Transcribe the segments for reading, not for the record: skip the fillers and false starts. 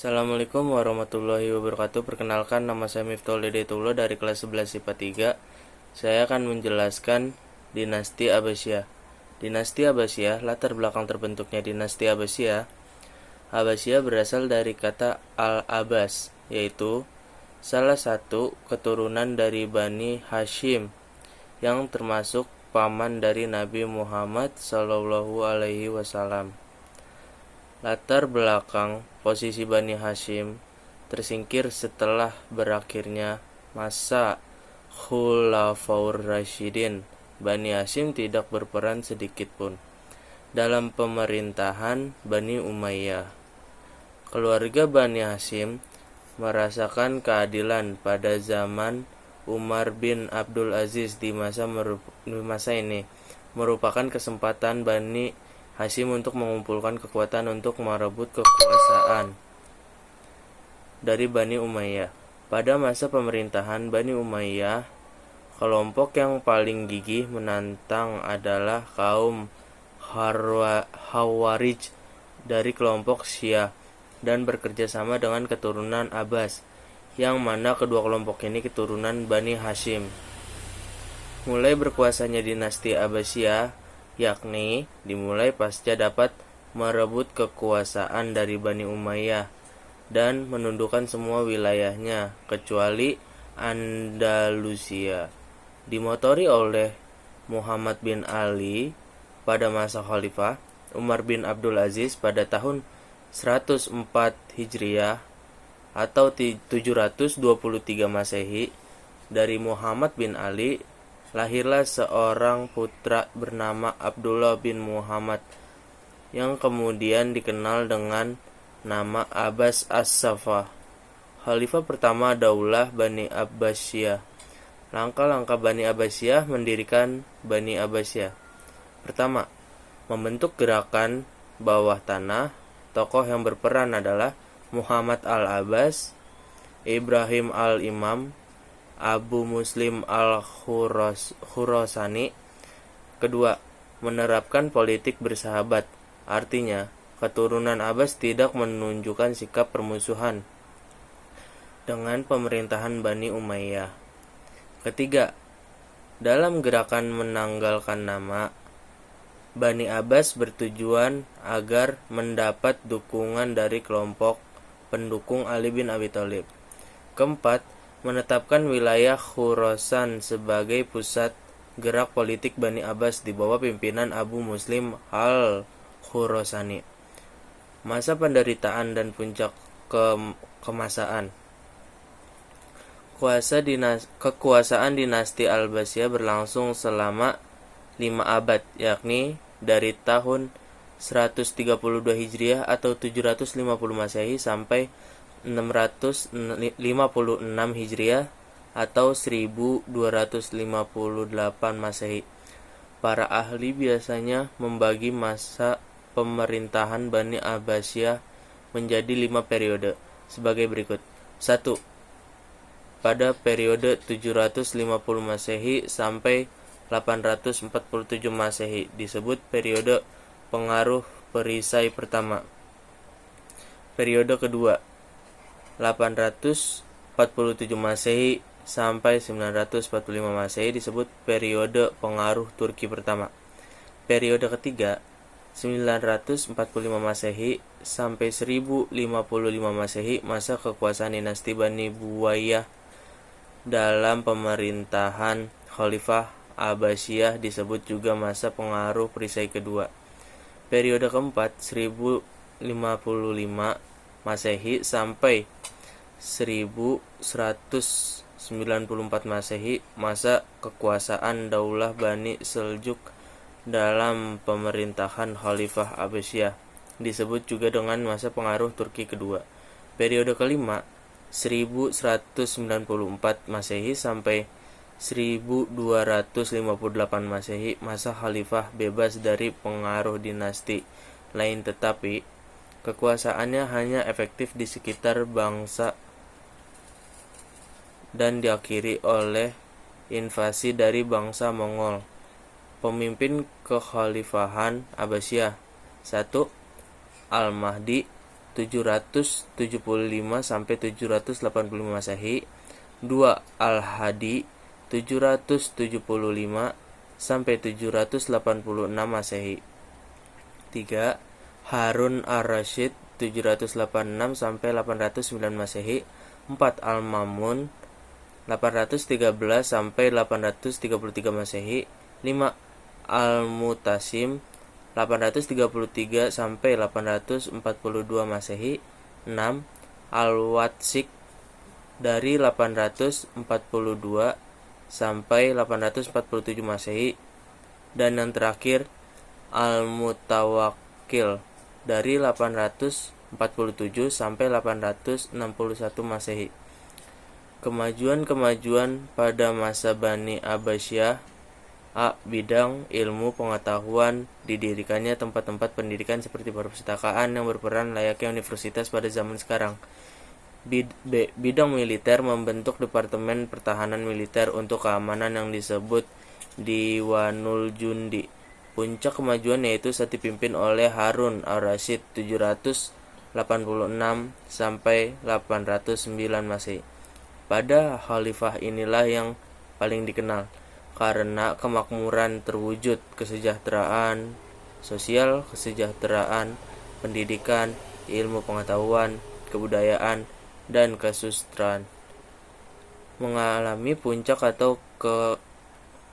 Assalamualaikum warahmatullahi wabarakatuh. Perkenalkan, nama saya Miftahul Hidayatullah dari kelas 11 IPA 3. Saya akan menjelaskan dinasti Abbasiyah. Dinasti Abbasiyah, latar belakang terbentuknya dinasti Abbasiyah. Abbasiyah berasal dari kata Al-Abbas, yaitu salah satu keturunan dari Bani Hashim yang termasuk paman dari Nabi Muhammad SAW. Latar belakang posisi Bani Hashim tersingkir setelah berakhirnya masa Khulafaur Rasyidin. Bani Hashim tidak berperan sedikit pun dalam pemerintahan Bani Umayyah. Keluarga Bani Hashim merasakan keadilan pada zaman Umar bin Abdul Aziz. Di masa ini merupakan kesempatan Bani Hashim untuk mengumpulkan kekuatan untuk merebut kekuasaan dari Bani Umayyah. Pada masa pemerintahan Bani Umayyah, kelompok yang paling gigih menantang adalah kaum Khawarij dari kelompok Syiah dan bekerja sama dengan keturunan Abbas, yang mana kedua kelompok ini keturunan Bani Hashim. Mulai berkuasanya dinasti Abbasiyah, yakni dimulai pasca dapat merebut kekuasaan dari Bani Umayyah dan menundukkan semua wilayahnya kecuali Andalusia. Dimotori oleh Muhammad bin Ali pada masa Khalifah Umar bin Abdul Aziz pada tahun 104 Hijriah atau 723 Masehi, dari Muhammad bin Ali lahirlah seorang putra bernama Abdullah bin Muhammad yang kemudian dikenal dengan nama Abbas As-Saffah, Khalifah pertama Daulah Bani Abbasiyah. Langkah-langkah Bani Abbasiyah mendirikan Bani Abbasiyah. Pertama, membentuk gerakan bawah tanah. Tokoh yang berperan adalah Muhammad Al-Abbas, Ibrahim Al-Imam, Abu Muslim Al-Khurasani. Kedua, menerapkan politik bersahabat. Artinya, keturunan Abbas tidak menunjukkan sikap permusuhan dengan pemerintahan Bani Umayyah. Ketiga, dalam gerakan menanggalkan nama, Bani Abbas bertujuan agar mendapat dukungan dari kelompok pendukung Ali bin Abi Thalib. Keempat, menetapkan wilayah Khurasan sebagai pusat gerak politik Bani Abbas di bawah pimpinan Abu Muslim Al-Khurasani. Masa penderitaan dan puncak kemasaan. Kekuasaan dinasti Al-Abbasiyah berlangsung selama 5 abad, yakni dari tahun 132 Hijriah atau 750 Masehi sampai 656 Hijriah atau 1258 Masehi. Para ahli biasanya membagi masa pemerintahan Bani Abbasiyah menjadi 5 periode sebagai berikut. 1. Pada periode 750 Masehi sampai 847 Masehi disebut periode pengaruh perisai pertama. Periode kedua 847 Masehi sampai 945 Masehi disebut periode pengaruh Turki pertama. Periode ketiga 945 Masehi sampai 1055 Masehi, masa kekuasaan dinasti Bani Buwayyah dalam pemerintahan Khalifah Abbasiyah disebut juga masa pengaruh perisai kedua. Periode keempat 1055 Masehi sampai 1194 Masehi, masa kekuasaan Daulah Bani Seljuk dalam pemerintahan Khalifah Abbasiyah disebut juga dengan masa pengaruh Turki kedua. Periode kelima 1194 Masehi sampai 1258 Masehi, masa khalifah bebas dari pengaruh dinasti lain, tetapi kekuasaannya hanya efektif di sekitar bangsa dan diakhiri oleh invasi dari bangsa Mongol. Pemimpin kekhalifahan Abbasiyah. 1. Al-Mahdi 775 sampai 785 Masehi. 2. Al-Hadi 775 sampai 786 Masehi. 3. Harun ar-Rasyid 786 sampai 809 Masehi. 4. Al-Mamun 813 sampai 833 Masehi. 5. Al-Mutasim 833 sampai 842 Masehi. 6. Al-Watsik dari 842 sampai 847 Masehi. Dan yang terakhir Al-Mutawakkil dari 847 sampai 861 Masehi. Kemajuan-kemajuan pada masa Bani Abbasiyah. A. Bidang ilmu pengetahuan. Didirikannya tempat-tempat pendidikan seperti perpustakaan yang berperan layaknya universitas pada zaman sekarang. B. Bidang militer, membentuk Departemen Pertahanan Militer untuk keamanan yang disebut Diwanul Jundi. Puncak kemajuan yaitu saat dipimpin oleh Harun ar-Rasyid 786 sampai 809 Masehi. Pada khalifah inilah yang paling dikenal karena kemakmuran terwujud, kesejahteraan sosial, kesejahteraan pendidikan, ilmu pengetahuan, kebudayaan, dan kesusastraan mengalami puncak atau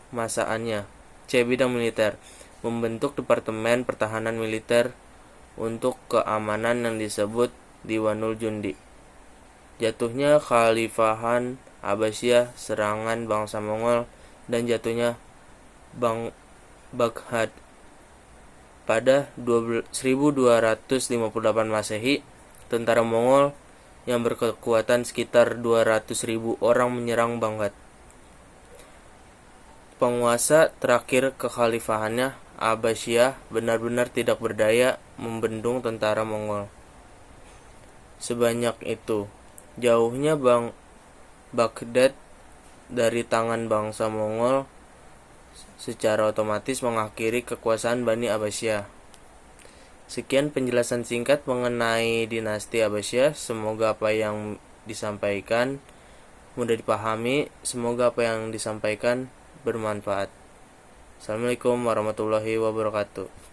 kemasaannya. C. Bidang militer, membentuk Departemen Pertahanan Militer untuk keamanan yang disebut Diwanul Jundi. Jatuhnya Khalifahan Abbasiyah, serangan bangsa Mongol, dan jatuhnya Baghdad. Pada 1258 Masehi, tentara Mongol yang berkekuatan sekitar 200.000 orang menyerang Baghdad. Penguasa terakhir kekhalifahannya, Abbasiyah, benar-benar tidak berdaya membendung tentara Mongol. Sebanyak itu, jauhnya Baghdad dari tangan bangsa Mongol secara otomatis mengakhiri kekuasaan Bani Abbasiyah. Sekian penjelasan singkat mengenai dinasti Abbasiyah. Semoga apa yang disampaikan mudah dipahami. Semoga apa yang disampaikan bermanfaat. Assalamualaikum warahmatullahi wabarakatuh.